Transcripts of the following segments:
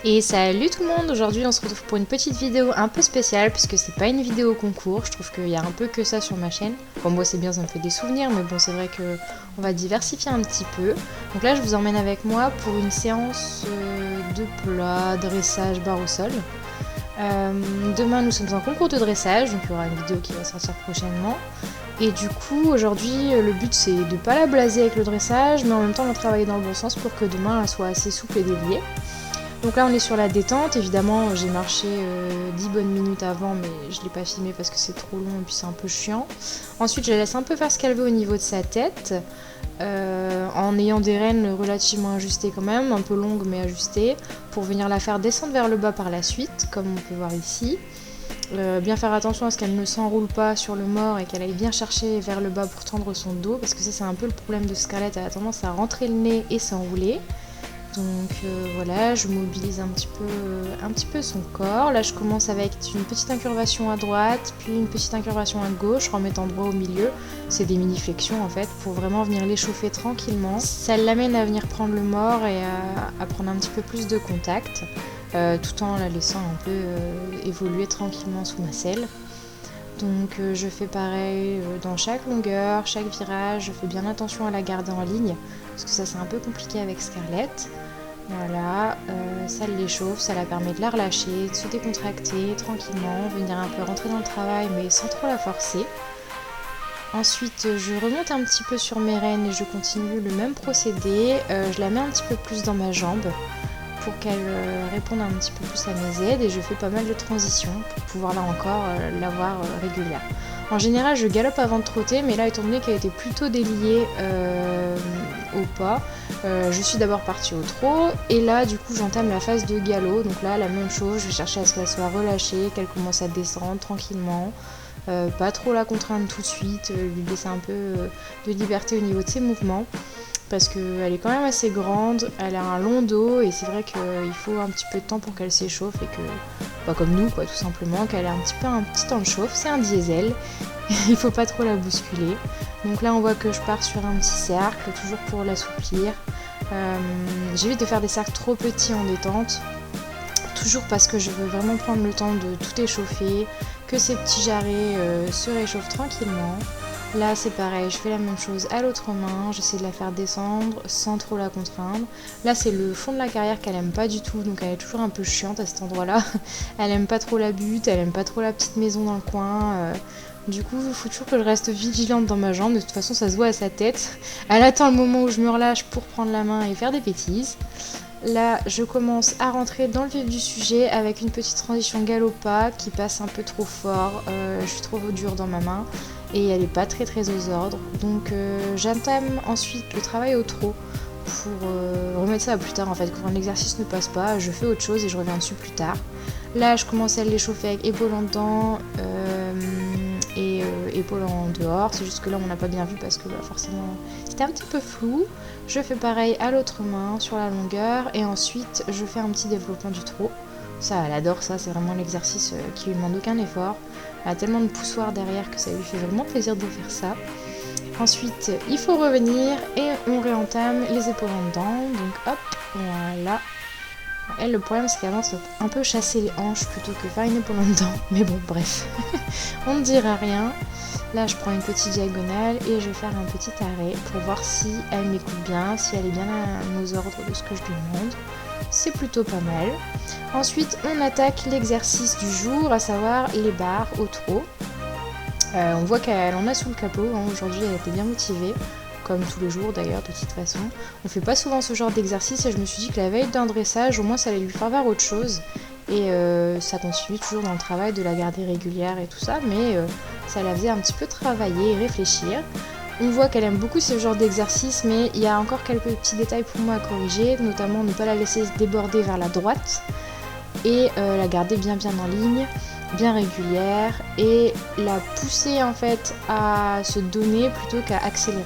Et salut tout le monde, aujourd'hui on se retrouve pour une petite vidéo un peu spéciale puisque c'est pas une vidéo concours, je trouve qu'il y a un peu que ça sur ma chaîne. Bon moi c'est bien, ça me fait des souvenirs, mais bon c'est vrai que on va diversifier un petit peu. Donc là je vous emmène avec moi pour une séance de plat, dressage, barre au sol. Demain nous sommes en concours de dressage, donc il y aura une vidéo qui va sortir prochainement. Et du coup aujourd'hui le but c'est de pas la blaser avec le dressage, mais en même temps de travailler dans le bon sens pour que demain elle soit assez souple et déliée. Donc là on est sur la détente, évidemment j'ai marché 10 bonnes minutes avant mais je ne l'ai pas filmé parce que c'est trop long et puis c'est un peu chiant. Ensuite je la laisse un peu faire ce qu'elle veut au niveau de sa tête, en ayant des rênes relativement ajustées quand même, un peu longues mais ajustées, pour venir la faire descendre vers le bas par la suite, comme on peut voir ici. Bien faire attention à ce qu'elle ne s'enroule pas sur le mort et qu'elle aille bien chercher vers le bas pour tendre son dos, parce que ça c'est un peu le problème de Scarlett, elle a tendance à rentrer le nez et s'enrouler. Donc voilà, je mobilise un petit peu son corps. Là je commence avec une petite incurvation à droite, puis une petite incurvation à gauche, remettant droit au milieu. C'est des mini-flexions en fait, pour vraiment venir l'échauffer tranquillement. Ça l'amène à venir prendre le mort et à prendre un petit peu plus de contact, tout en la laissant un peu évoluer tranquillement sous ma selle. Donc je fais pareil dans chaque longueur, chaque virage, je fais bien attention à la garder en ligne, parce que ça c'est un peu compliqué avec Scarlett. Voilà, ça l'échauffe, ça la permet de la relâcher, de se décontracter tranquillement, venir un peu rentrer dans le travail mais sans trop la forcer. Ensuite je remonte un petit peu sur mes rênes et je continue le même procédé, je la mets un petit peu plus dans ma jambe pour qu'elle réponde un petit peu plus à mes aides, et je fais pas mal de transitions pour pouvoir là encore l'avoir régulière. En général je galope avant de trotter, mais là étant donné qu'elle était plutôt déliée au pas, je suis d'abord partie au trot, et là du coup j'entame la phase de galop. Donc là la même chose, je vais chercher à ce qu'elle soit relâchée, qu'elle commence à descendre tranquillement, pas trop la contraindre tout de suite, lui laisser un peu de liberté au niveau de ses mouvements, parce qu'elle est quand même assez grande, elle a un long dos et c'est vrai qu'il faut un petit peu de temps pour qu'elle s'échauffe, et que, pas comme nous quoi, tout simplement, qu'elle ait un petit temps de chauffe. C'est un diesel, il faut pas trop la bousculer. Donc là on voit que je pars sur un petit cercle, toujours pour l'assouplir. J'évite de faire des cercles trop petits en détente, toujours parce que je veux vraiment prendre le temps de tout échauffer, que ces petits jarrets se réchauffent tranquillement. Là c'est pareil, je fais la même chose à l'autre main, j'essaie de la faire descendre sans trop la contraindre. Là c'est le fond de la carrière qu'elle aime pas du tout, donc elle est toujours un peu chiante à cet endroit là. Elle aime pas trop la butte, elle aime pas trop la petite maison dans le coin. Du coup il faut toujours que je reste vigilante dans ma jambe, de toute façon ça se voit à sa tête. Elle attend le moment où je me relâche pour prendre la main et faire des bêtises. Là, je commence à rentrer dans le vif du sujet avec une petite transition galop-pas qui passe un peu trop fort. Je suis trop dure dans ma main et elle n'est pas très aux ordres. Donc j'entame ensuite le travail au trot pour remettre ça à plus tard en fait. Quand un exercice ne passe pas, je fais autre chose et je reviens dessus plus tard. Là, je commence à l'échauffer avec épaule en dedans et épaule en dehors. C'est juste que là, on n'a pas bien vu parce que forcément, c'était un petit peu flou. Je fais pareil à l'autre main sur la longueur, et ensuite, je fais un petit développement du trot. Ça, elle adore ça, c'est vraiment l'exercice qui lui demande aucun effort. Elle a tellement de poussoirs derrière que ça lui fait vraiment plaisir de faire ça. Ensuite, il faut revenir et on réentame les épaules en dedans. Donc hop, voilà. Elle, le problème c'est qu'elle avance un peu chasser les hanches plutôt que faire une épaule en dedans. Mais bon, bref, on ne dira rien. Là, je prends une petite diagonale et je vais faire un petit arrêt pour voir si elle m'écoute bien, si elle est bien aux ordres de ce que je lui demande. C'est plutôt pas mal. Ensuite, on attaque l'exercice du jour, à savoir les barres au trot. On voit qu'elle en a sous le capot, hein. Aujourd'hui elle était bien motivée, comme tous les jours d'ailleurs de toute façon. On fait pas souvent ce genre d'exercice et je me suis dit que la veille d'un dressage, au moins ça allait lui faire voir autre chose. Et ça continue toujours dans le travail de la garder régulière et tout ça, mais ça la faisait un petit peu travailler et réfléchir. On voit qu'elle aime beaucoup ce genre d'exercice, mais il y a encore quelques petits détails pour moi à corriger, notamment ne pas la laisser se déborder vers la droite et la garder bien en ligne, bien régulière, et la pousser en fait à se donner plutôt qu'à accélérer.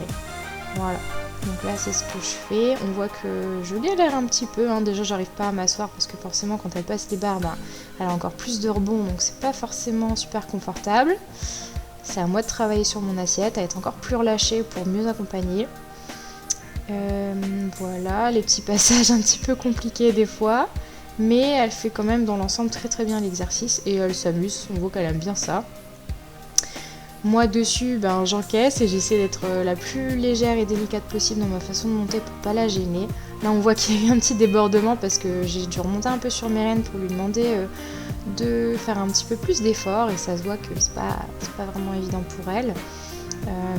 Voilà, donc là c'est ce que je fais. On voit que je galère un petit peu, hein. Déjà j'arrive pas à m'asseoir parce que forcément quand elle passe les barres, elle a encore plus de rebond, donc c'est pas forcément super confortable. C'est à moi de travailler sur mon assiette, à être encore plus relâchée pour mieux accompagner. Voilà, les petits passages un petit peu compliqués des fois. mais elle fait quand même dans l'ensemble très bien l'exercice et elle s'amuse, on voit qu'elle aime bien ça. Moi dessus, j'encaisse et j'essaie d'être la plus légère et délicate possible dans ma façon de monter pour pas la gêner. Là on voit qu'il y a eu un petit débordement parce que j'ai dû remonter un peu sur mes rênes pour lui demander de faire un petit peu plus d'efforts et ça se voit que c'est pas vraiment évident pour elle.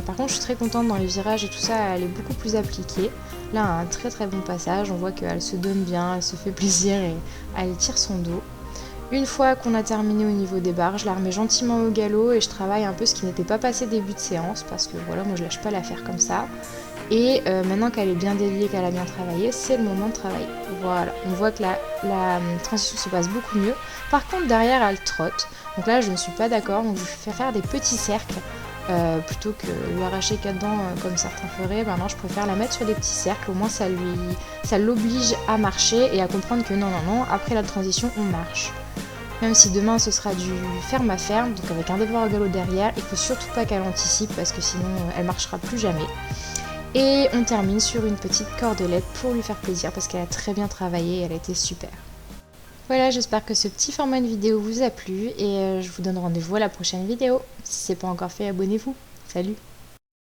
Par contre je suis très contente dans les virages et tout ça, elle est beaucoup plus appliquée. Là un très bon passage, on voit qu'elle se donne bien, elle se fait plaisir et elle tire son dos. Une fois qu'on a terminé au niveau des barres, je la remets gentiment au galop et je travaille un peu ce qui n'était pas passé début de séance parce que voilà, moi je lâche pas l'affaire comme ça. Et maintenant qu'elle est bien déliée, qu'elle a bien travaillé, c'est le moment de travailler. Voilà, on voit que la transition se passe beaucoup mieux. Par contre derrière elle trotte, donc là je ne suis pas d'accord, donc je lui fais faire des petits cercles. Plutôt que lui arracher 4 dents comme certains feraient, maintenant je préfère la mettre sur des petits cercles, au moins ça l'oblige à marcher et à comprendre que non, après la transition on marche. Même si demain ce sera du ferme à ferme, donc avec un départ au galop derrière, il faut surtout pas qu'elle anticipe parce que sinon elle marchera plus jamais. Et on termine sur une petite cordelette pour lui faire plaisir parce qu'elle a très bien travaillé et elle a été super. Voilà, j'espère que ce petit format de vidéo vous a plu et je vous donne rendez-vous à la prochaine vidéo. Si c'est pas encore fait, abonnez-vous. Salut!